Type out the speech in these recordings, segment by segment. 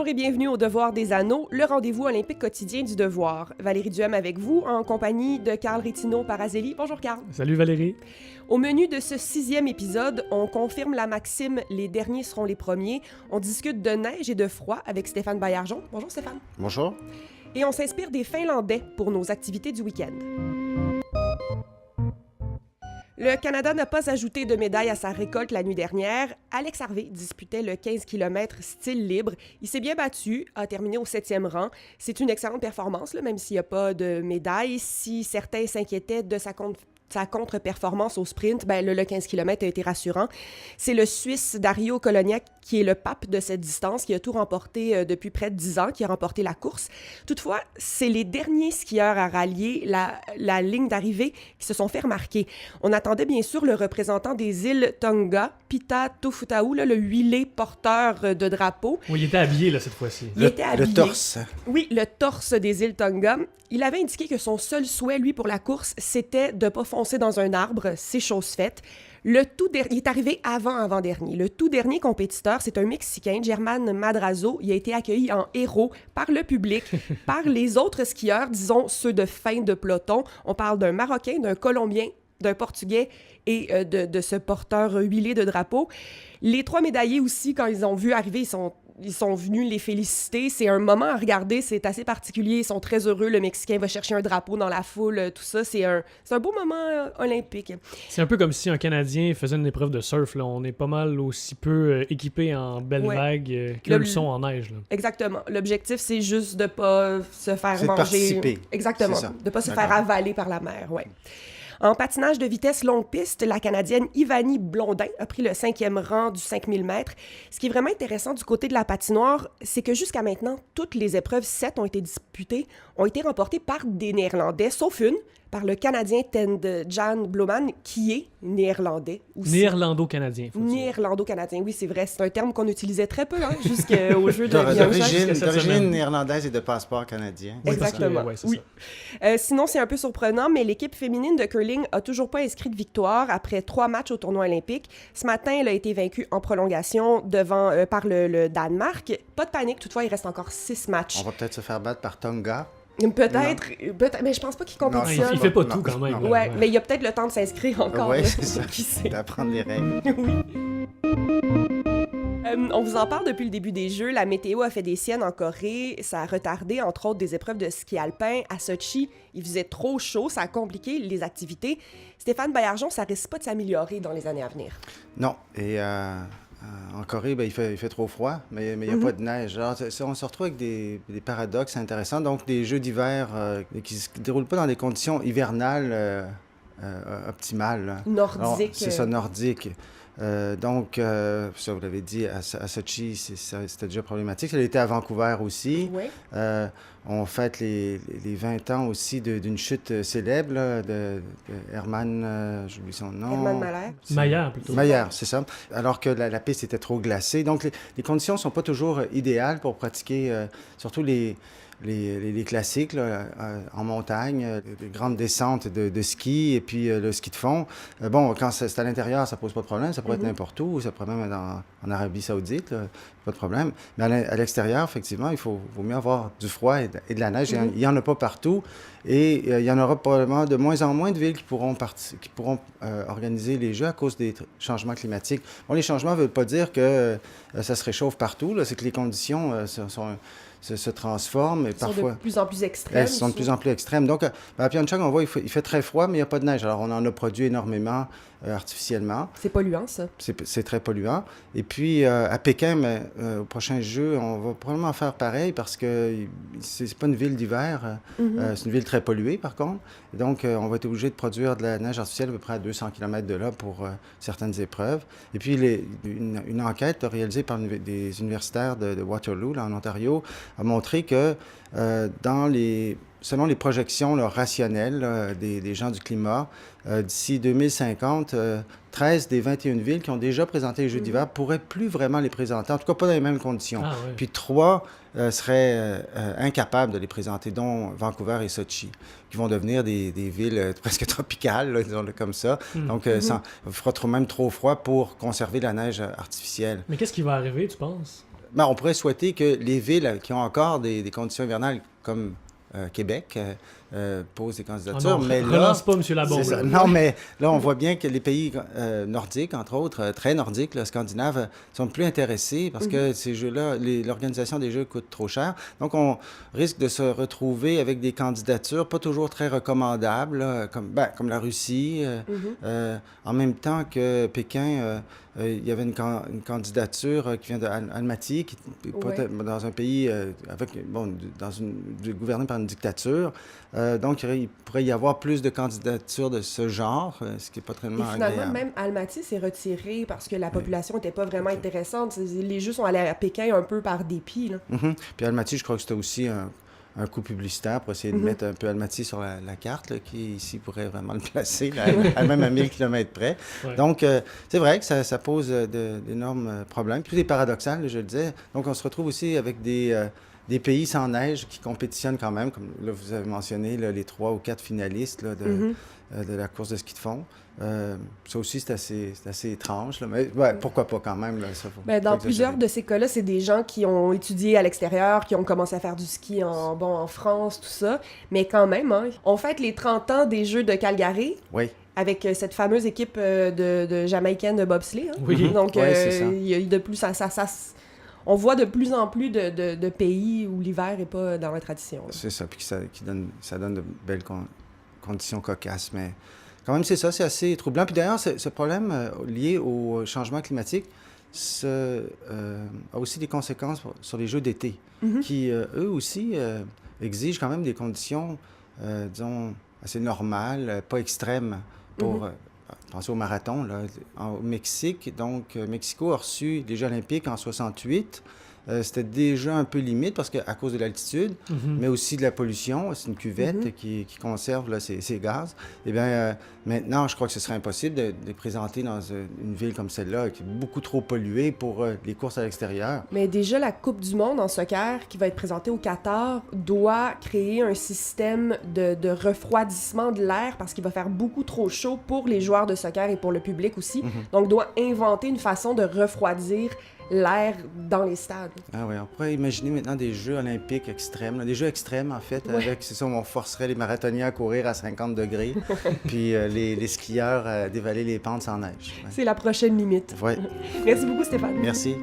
Bonjour et bienvenue au Devoir des Anneaux, le rendez-vous olympique quotidien du Devoir. Valérie Duhem avec vous, en compagnie de Carl Rétinaud-Parazzelli. Bonjour Carl. Salut Valérie. Au menu de ce 6e épisode, on confirme la maxime « Les derniers seront les premiers ». On discute de neige et de froid avec Stéphane Baillargeon. Bonjour Stéphane. Bonjour. Et on s'inspire des Finlandais pour nos activités du week-end. Le Canada n'a pas ajouté de médaille à sa récolte la nuit dernière. Alex Harvey disputait le 15 km style libre. Il s'est bien battu, a terminé au 7e rang. C'est une excellente performance, là, même s'il n'y a pas de médaille. Si certains s'inquiétaient de sa contre-performance au sprint, le 15 km a été rassurant. C'est le Suisse Dario Colognac qui est le pape de cette distance, qui a tout remporté depuis près de 10 ans, qui a remporté la course. Toutefois, c'est les derniers skieurs à rallier la ligne d'arrivée qui se sont fait remarquer. On attendait bien sûr le représentant des îles Tonga, Pita Tofutaou, le huilé porteur de drapeau. Oui, il était habillé là, cette fois-ci. Il était habillé. Le torse. Oui, le torse des îles Tonga. Il avait indiqué que son seul souhait, lui, pour la course, c'était de ne pas foncer dans un arbre. C'est chose faite. Il est arrivé avant-avant-dernier. Le tout dernier compétiteur, c'est un Mexicain, Germán Madrazo. Il a été accueilli en héros par le public, par les autres skieurs, disons ceux de fin de peloton. On parle d'un Marocain, d'un Colombien, d'un Portugais et de ce porteur huilé de drapeau. Les 3 médaillés aussi, quand ils ont vu arriver, ils sont venus les féliciter. C'est un moment à regarder, c'est assez particulier. Ils sont très heureux. Le Mexicain va chercher un drapeau dans la foule, tout ça. C'est un beau moment olympique. C'est un peu comme si un Canadien faisait une épreuve de surf. Là. On est pas mal aussi peu équipé en belles vagues que le son en neige. Là. Exactement. L'objectif, c'est juste de pas se faire c'est manger. De participer. Exactement. De pas se faire avaler par la mer, ouais. En patinage de vitesse longue piste, la Canadienne Ivani Blondin a pris le 5e rang du 5000 mètres. Ce qui est vraiment intéressant du côté de la patinoire, c'est que jusqu'à maintenant, toutes les épreuves 7 ont été disputées, ont été remportées par des Néerlandais, sauf une, par le Canadien Tende-Jan Bloeman, qui est néerlandais aussi. Néerlando-canadien, faut dire. Néerlando-canadien, oui, c'est vrai. C'est un terme qu'on utilisait très peu jusqu'au jeu de d'origine néerlandaise et de passeport canadien. Exactement, oui. Sinon, c'est un peu surprenant, mais l'équipe féminine de curling a toujours pas inscrit de victoire après 3 matchs au tournoi olympique. Ce matin, elle a été vaincue en prolongation par le Danemark. Pas de panique, toutefois, il reste encore 6 matchs. On va peut-être se faire battre par Tonga. Peut-être, mais je pense pas qu'il compétitionne. Il fait pas tout quand même. Ouais, mais il y a peut-être le temps de s'inscrire encore. Oui, c'est ça. Qui sait? D'apprendre les règles. Oui. On vous en parle depuis le début des Jeux. La météo a fait des siennes en Corée. Ça a retardé, entre autres, des épreuves de ski alpin. À Sochi, il faisait trop chaud. Ça a compliqué les activités. Stéphane Baillargeon, ça risque pas de s'améliorer dans les années à venir. Non. Et en Corée, il fait trop froid, mais il n'y a pas de neige. Alors, on se retrouve avec des paradoxes intéressants. Donc, des Jeux d'hiver qui ne se déroulent pas dans des conditions hivernales optimales. Nordiques. C'est ça, nordique. Donc, ça, vous l'avez dit, à Sochi, c'était déjà problématique. Ça a été à Vancouver aussi. Oui. On fête les 20 ans aussi d'une chute célèbre là, de Hermann, j'oublie son nom. Hermann Mahler. Mahler, plutôt. Mahler, c'est ça. Alors que la piste était trop glacée. Donc, les conditions ne sont pas toujours idéales pour pratiquer, surtout les classiques là, en montagne, les grandes descentes de ski et puis le ski de fond. Quand c'est à l'intérieur, ça pose pas de problème. Ça pourrait être n'importe où. Ça pourrait même être en Arabie Saoudite, là, pas de problème. Mais à l'extérieur, effectivement, vaut mieux avoir du froid et de la neige. Il n'y en a pas partout. Et il y en aura probablement de moins en moins de villes qui pourront organiser les Jeux à cause des changements climatiques. Bon, les changements ne veulent pas dire que ça se réchauffe partout. C'est que les conditions se transforment. Et parfois, sont de plus en plus extrêmes. Elles sont de plus en plus extrêmes. Donc, à Pyeongchang, on voit il fait très froid, mais il n'y a pas de neige. Alors, on en a produit énormément artificiellement. C'est polluant, ça. C'est très polluant. Et puis, à Pékin, au prochain jeu, on va probablement faire pareil parce que c'est pas une ville d'hiver. C'est une ville très polluée, par contre. Et donc, on va être obligé de produire de la neige artificielle à peu près à 200 km de là pour certaines épreuves. Et puis, une enquête réalisée par des universitaires de Waterloo, là, en Ontario, a montré que selon les projections rationnelles des gens du climat, d'ici 2050, 13 des 21 villes qui ont déjà présenté les Jeux d'hiver pourraient plus vraiment les présenter, en tout cas pas dans les mêmes conditions. Ah, ouais. Puis 3 seraient incapables de les présenter, dont Vancouver et Sochi, qui vont devenir des villes presque tropicales, là, disons-le comme ça. Donc, il fera même trop froid pour conserver la neige artificielle. Mais qu'est-ce qui va arriver, tu penses? on pourrait souhaiter que les villes qui ont encore des conditions hivernales comme Québec posent des candidatures. Non, mais relance pas, M. Labombe. Non, mais là, on voit bien que les pays nordiques, entre autres, très nordiques, là, scandinaves, sont plus intéressés parce que ces jeux-là, l'organisation des jeux coûte trop cher. Donc, on risque de se retrouver avec des candidatures pas toujours très recommandables, là, comme la Russie. En même temps que Pékin, il y avait une candidature qui vient d'Almaty, qui dans un pays gouverné par une dictature. Donc, il pourrait y avoir plus de candidatures de ce genre, ce qui n'est pas très agréable. Finalement, même Almaty s'est retiré parce que la population n'était pas vraiment intéressante. Les Jeux sont allés à Pékin un peu par dépit. Là. Puis Almaty, je crois que c'était aussi un coup publicitaire pour essayer de mettre un peu Almaty sur la carte, là, qui ici pourrait vraiment le placer, même à 1000 km près. Ouais. Donc, c'est vrai que ça pose d'énormes problèmes. Tout est paradoxal, là, je le disais. Donc, on se retrouve aussi avec des pays sans neige qui compétitionnent quand même, comme là, vous avez mentionné là, les 3 ou 4 finalistes là, de la course de ski de fond. Ça aussi, c'est assez étrange, là, mais pourquoi pas quand même? Là, ça, dans plusieurs de ces cas-là, c'est des gens qui ont étudié à l'extérieur, qui ont commencé à faire du ski en France, tout ça, mais quand même, hein, on fête les 30 ans des Jeux de Calgary. Oui. Avec cette fameuse équipe de Jamaïcaine de bobsleigh. Hein? Oui. Donc, il y a de plus... On voit de plus en plus de pays où l'hiver n'est pas dans la tradition. Là. C'est ça, puis ça donne de belles conditions cocasses, mais quand même, c'est ça, c'est assez troublant. Puis d'ailleurs, ce problème lié au changement climatique a aussi des conséquences sur les Jeux d'été, qui, eux aussi, exigent quand même des conditions, disons, assez normales, pas extrêmes pour... Pensez au marathon, là, au Mexique. Donc, Mexico a reçu les Jeux olympiques en 68. C'était déjà un peu limite parce qu'à cause de l'altitude, mais aussi de la pollution. C'est une cuvette qui conserve là, ces gaz. Eh bien, maintenant, je crois que ce serait impossible de les présenter dans une ville comme celle-là, qui est beaucoup trop polluée pour les courses à l'extérieur. Mais déjà, la Coupe du monde en soccer, qui va être présentée au Qatar, doit créer un système de refroidissement de l'air parce qu'il va faire beaucoup trop chaud pour les joueurs de soccer et pour le public aussi. Donc, doit inventer une façon de refroidir l'air dans les stades. Ah oui, on pourrait imaginer maintenant des Jeux olympiques extrêmes, là, des Jeux extrêmes en fait, avec, c'est ça, où on forcerait les marathoniens à courir à 50 degrés, puis les skieurs à dévaler les pentes sans neige. Ouais. C'est la prochaine limite. Ouais. Merci beaucoup Stéphane. Merci.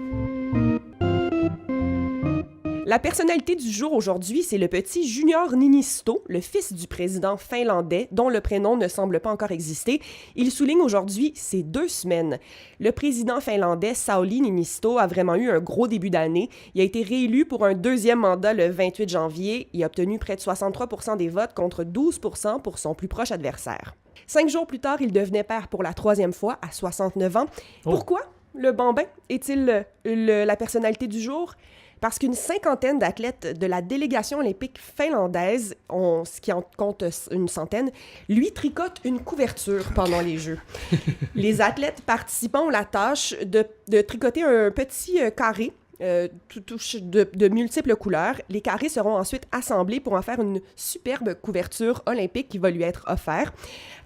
La personnalité du jour aujourd'hui, c'est le petit Junior Niinisto, le fils du président finlandais, dont le prénom ne semble pas encore exister. Il souligne aujourd'hui ses 2 semaines. Le président finlandais, Sauli Niinisto, a vraiment eu un gros début d'année. Il a été réélu pour un 2e mandat le 28 janvier. Il a obtenu près de 63% des votes contre 12% pour son plus proche adversaire. 5 jours plus tard, il devenait père pour la 3e fois à 69 ans. Pourquoi le bambin est-il la personnalité du jour? Parce qu'une 50aine d'athlètes de la délégation olympique finlandaise, ce qui en compte une centaine, lui tricotent une couverture pendant les Jeux. Les athlètes participants ont la tâche de tricoter un petit carré de multiples couleurs. Les carrés seront ensuite assemblés pour en faire une superbe couverture olympique qui va lui être offerte.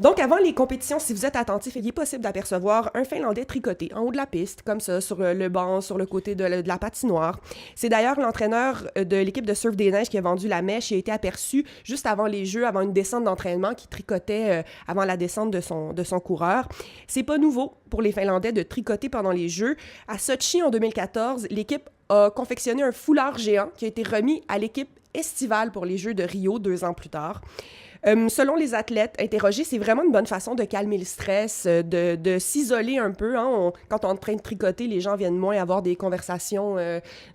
Donc, avant les compétitions, si vous êtes attentif, il est possible d'apercevoir un Finlandais tricoté en haut de la piste, comme ça, sur le banc, sur le côté de la patinoire. C'est d'ailleurs l'entraîneur de l'équipe de surf des neiges qui a vendu la mèche et a été aperçu juste avant les Jeux, avant une descente d'entraînement, qui tricotait avant la descente de son coureur. C'est pas nouveau pour les Finlandais de tricoter pendant les Jeux. À Sochi, en 2014, l'équipe a confectionné un foulard géant qui a été remis à l'équipe estivale pour les Jeux de Rio 2 ans plus tard. Selon les athlètes interrogés, c'est vraiment une bonne façon de calmer le stress, de s'isoler un peu. Hein. Quand on est en train de tricoter, les gens viennent moins avoir des conversations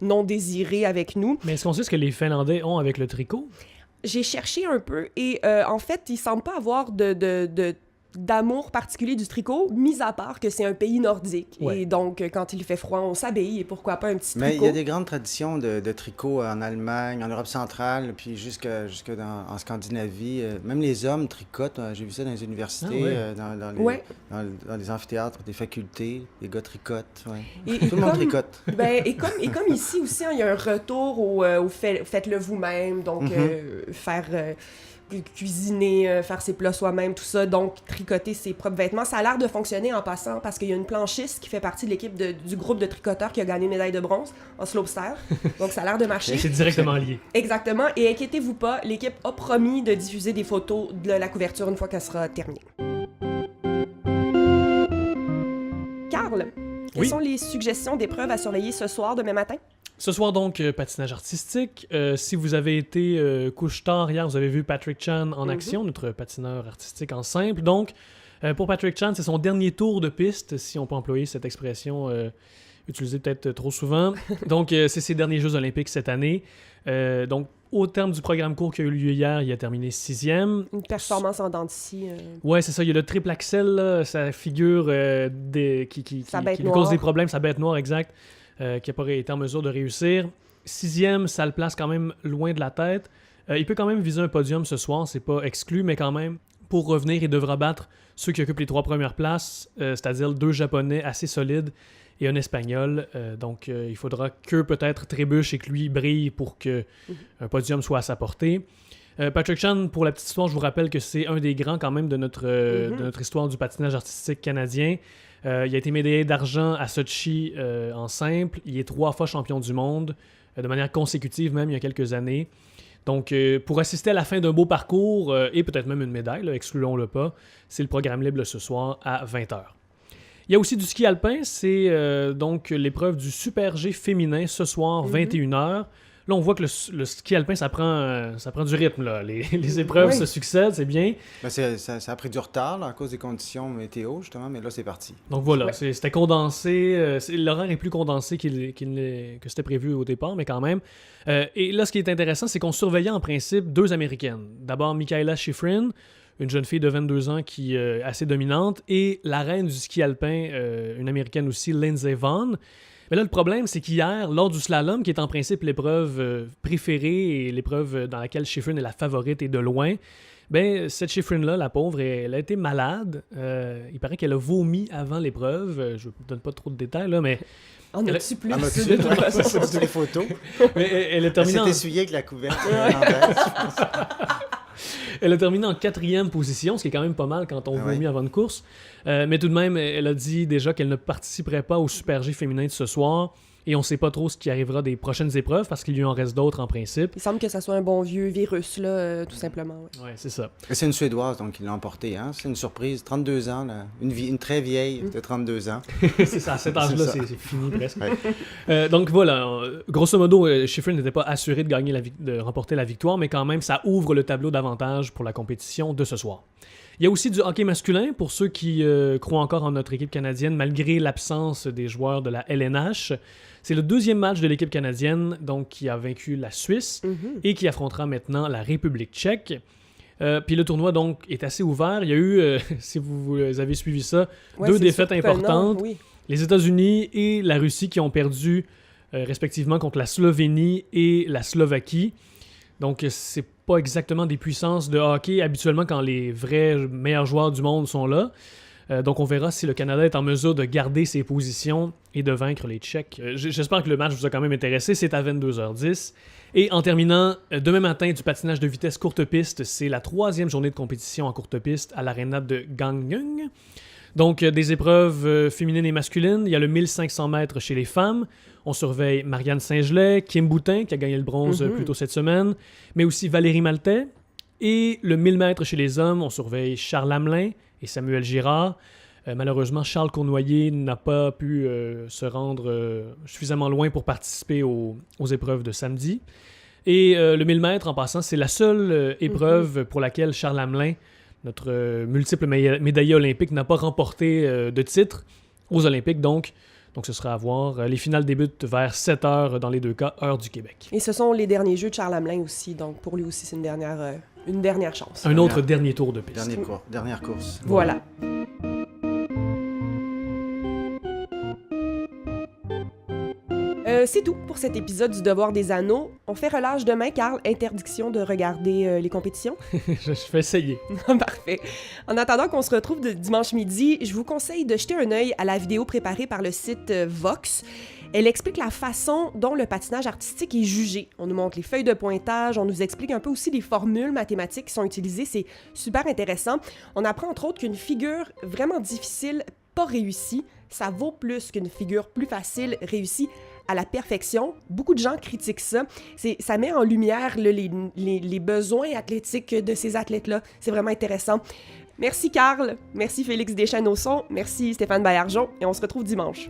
non désirées avec nous. Mais est-ce qu'on sait ce que les Finlandais ont avec le tricot? J'ai cherché un peu et en fait, ils ne semblent pas avoir d'amour particulier du tricot, mis à part que c'est un pays nordique. Ouais. Et donc, quand il fait froid, on s'habille et pourquoi pas un petit tricot. Mais il y a des grandes traditions de tricot en Allemagne, en Europe centrale, puis jusque en Scandinavie. Même les hommes tricotent. J'ai vu ça dans les universités, dans les amphithéâtres, des facultés. Les gars tricotent. Ouais. Tout le monde tricote. Et comme ici aussi, il y a un retour au faites-le vous-même. Donc, faire... cuisiner, faire ses plats soi-même, tout ça, donc tricoter ses propres vêtements. Ça a l'air de fonctionner en passant parce qu'il y a une planchiste qui fait partie de l'équipe du groupe de tricoteurs qui a gagné médaille de bronze en slopestyle. Donc ça a l'air de marcher. C'est directement lié. Exactement. Et inquiétez-vous pas, l'équipe a promis de diffuser des photos de la couverture une fois qu'elle sera terminée. Carl, quelles sont les suggestions d'épreuves à surveiller ce soir, demain matin? Ce soir, donc, patinage artistique. Si vous avez été couche-tard hier, vous avez vu Patrick Chan en action, notre patineur artistique en simple. Donc, pour Patrick Chan, c'est son dernier tour de piste, si on peut employer cette expression utilisée peut-être trop souvent. Donc, c'est ses derniers Jeux olympiques cette année. Donc, au terme du programme court qui a eu lieu hier, il a terminé 6e. Une performance en dents de scie. Ouais, c'est ça. Il y a le triple axel, là, sa figure qui lui cause des problèmes, sa bête noire, exact. Qui n'a pas été en mesure de réussir. 6e, ça le place quand même loin de la tête. Il peut quand même viser un podium ce soir, c'est pas exclu, mais quand même, pour revenir, il devra battre ceux qui occupent les 3 premières places, c'est-à-dire 2 Japonais assez solides et un Espagnol. Donc, il faudra que peut-être trébuche et que lui brille pour qu'un podium soit à sa portée. Patrick Chan, pour la petite histoire, je vous rappelle que c'est un des grands quand même de notre histoire du patinage artistique canadien. Il a été médaillé d'argent à Sochi en simple. Il est 3 fois champion du monde, de manière consécutive même il y a quelques années. Donc, pour assister à la fin d'un beau parcours, et peut-être même une médaille, là, excluons-le pas, c'est le programme libre ce soir à 20h. Il y a aussi du ski alpin, c'est donc l'épreuve du Super G féminin ce soir, 21h. Là, on voit que le ski alpin, ça prend du rythme. Là. Les épreuves se succèdent, c'est bien. Ben ça a pris du retard là, à cause des conditions météo, justement, mais là, c'est parti. Donc voilà, c'était condensé. L'horaire est plus condensé que c'était prévu au départ, mais quand même. Et là, ce qui est intéressant, c'est qu'on surveillait en principe 2 Américaines. D'abord, Mikaela Shiffrin, une jeune fille de 22 ans qui est assez dominante, et la reine du ski alpin, une Américaine aussi, Lindsey Vonn. Mais là, le problème, c'est qu'hier, lors du slalom, qui est en principe l'épreuve préférée et l'épreuve dans laquelle Shiffrin est la favorite et de loin, ben cette Shiffrin-là, la pauvre, elle a été malade. Il paraît qu'elle a vomi avant l'épreuve. Je ne vous donne pas trop de détails, là, mais... On a-tu plus? C'est les photos. Mais elle a terminé elle s'est essuyée avec la couverture irlandaise, je pense. Elle a terminé en 4e position, ce qui est quand même pas mal quand on vomit avant une course. Mais tout de même, elle a dit déjà qu'elle ne participerait pas au Super G féminin de ce soir. Et on ne sait pas trop ce qui arrivera des prochaines épreuves parce qu'il y en reste d'autres en principe. Il semble que ça soit un bon vieux virus, là, tout simplement. Ouais, c'est ça. Et c'est une Suédoise, donc il l'a emporté. Hein? C'est une surprise. 32 ans, là. Une très vieille de 32 ans. C'est ça, à cet âge-là, c'est fini presque. Donc voilà, grosso modo, Shiffrin n'était pas assuré de remporter la victoire, mais quand même, ça ouvre le tableau d'avantage pour la compétition de ce soir. Il y a aussi du hockey masculin pour ceux qui croient encore en notre équipe canadienne malgré l'absence des joueurs de la LNH. C'est le 2e match de l'équipe canadienne donc, qui a vaincu la Suisse et qui affrontera maintenant la République tchèque. Puis le tournoi donc est assez ouvert. Il y a eu, si vous avez suivi ça, 2 défaites importantes. Oui. Les États-Unis et la Russie qui ont perdu respectivement contre la Slovénie et la Slovaquie. Donc c'est pas exactement des puissances de hockey habituellement quand les vrais meilleurs joueurs du monde sont là. Donc on verra si le Canada est en mesure de garder ses positions et de vaincre les Tchèques. J'espère que le match vous a quand même intéressé. C'est à 22h10. Et en terminant, demain matin, du patinage de vitesse courte piste, c'est la 3e journée de compétition en courte piste à l'aréna de Gangneung. Donc des épreuves féminines et masculines. Il y a le 1500 mètres chez les femmes. On surveille Marianne Saint-Gelais, Kim Boutin, qui a gagné le bronze plus tôt cette semaine, mais aussi Valérie Maltais. Et le 1000 mètres chez les hommes, on surveille Charles Hamelin et Samuel Girard. Malheureusement, Charles Cournoyer n'a pas pu se rendre suffisamment loin pour participer aux épreuves de samedi. Et le 1000 mètres, en passant, c'est la seule épreuve pour laquelle Charles Hamelin, notre multiple médaillé olympique, n'a pas remporté de titre aux Olympiques. Donc ce sera à voir. Les finales débutent vers 7h dans les 2 cas, heure du Québec. Et ce sont les derniers Jeux de Charles Hamelin aussi. Donc pour lui aussi, c'est une dernière chance. Un autre dernier tour de piste. Dernière course. Voilà. C'est tout pour cet épisode du Devoir des Anneaux. On fait relâche demain, Carl. Interdiction de regarder les compétitions. Je vais essayer. Parfait. En attendant qu'on se retrouve dimanche midi, je vous conseille de jeter un œil à la vidéo préparée par le site Vox. Elle explique la façon dont le patinage artistique est jugé. On nous montre les feuilles de pointage, on nous explique un peu aussi les formules mathématiques qui sont utilisées. C'est super intéressant. On apprend entre autres qu'une figure vraiment difficile, pas réussie, ça vaut plus qu'une figure plus facile, réussie à la perfection. Beaucoup de gens critiquent ça. Ça met en lumière les besoins athlétiques de ces athlètes-là. C'est vraiment intéressant. Merci Carl, merci Félix Deschênes au son, merci Stéphane Baillargeon et on se retrouve dimanche.